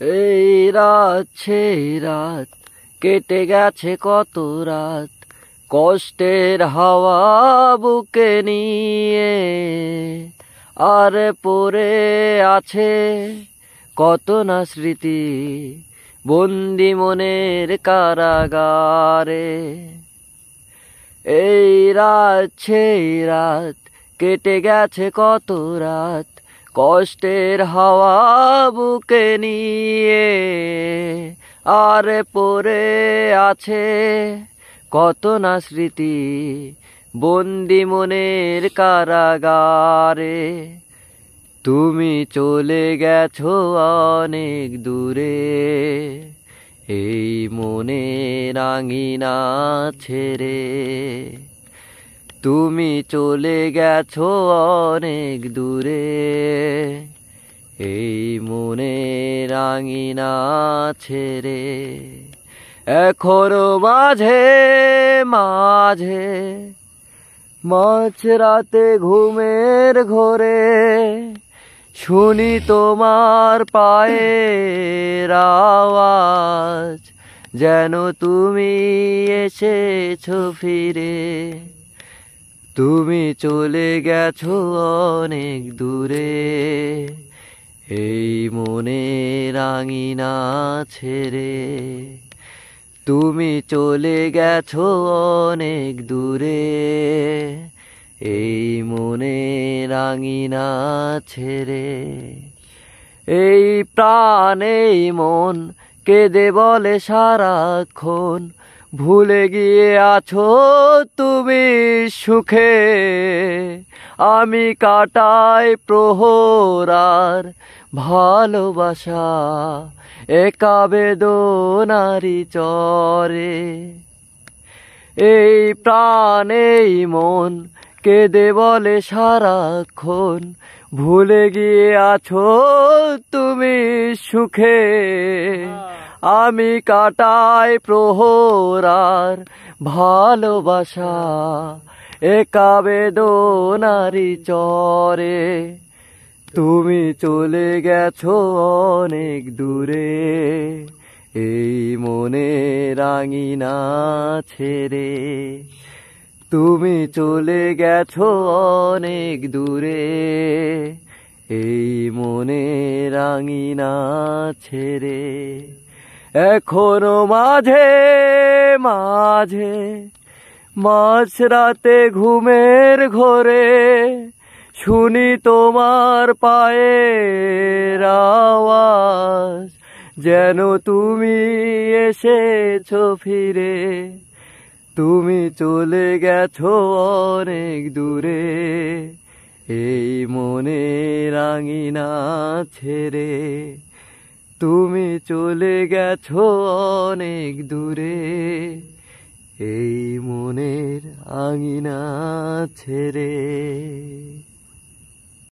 এই রাত সেই রাত কেটে গেছে কত রাত, কষ্টের হাওয়া বুকে নিয়ে, আর পড়ে আছে কত না স্মৃতি বন্দি মনের কারাগারে। এই রাত সেই রাত কেটে গেছে কত রাত, কষ্টের হাওয়া বুকে নিয়ে, আর পড়ে আছে কত না স্মৃতি বন্দি মনের কারাগারে। তুমি চলে গেছো অনেক দূরে, এই মনের আঙিনা ছেড়ে। তুমি চলে গেছো অনেক দূরে, এই মনের আঙিনা ছেড়ে। এখনো মাঝে মাঝে মাঝরাতে ঘুমের ঘোরে শুনি তোমার পায়ের আওয়াজ, যেন তুমি এসেছো ফিরে। তুমি চলে গেছো অনেক দূরে, এই মনের আঙিনা ছেড়ে। তুমি চলে গেছো অনেক দূরে, এই মনের আঙিনা ছেড়ে। এই প্রাণ এই মন কেঁদে বলে সারাক্ষণ, ভুলে গিয়ে আছো তুমি সুখে। আমি কাটাই প্রহর আর ভালোবাসা একা বেদনারি চরে। এই প্রাণ এই মন কেঁদে বলে সারাক্ষণ, ভুলে গিয়ে আছো তুমি সুখে। আমি কাটাই প্রহর আর ভালোবাসা একা বেদনারি চরে। তুমি চলে গেছো অনেক দূরে, এই মনের আঙিনা ছেড়ে। তুমি চলে গেছো অনেক দূরে, এই মনের আঙিনা ছেড়ে। এখনো মাঝে মাঝে মাঝরাতে ঘুমের ঘোরে শুনি তোমার পায়ের আওয়াজ, যেন তুমি এসেছো ফিরে। তুমি চলে গেছো অনেক দূরে, এই মনের আঙিনা ছেড়ে। তুমি চলে গেছো অনেক দূরে, এই মনের আঙিনা ছেড়ে।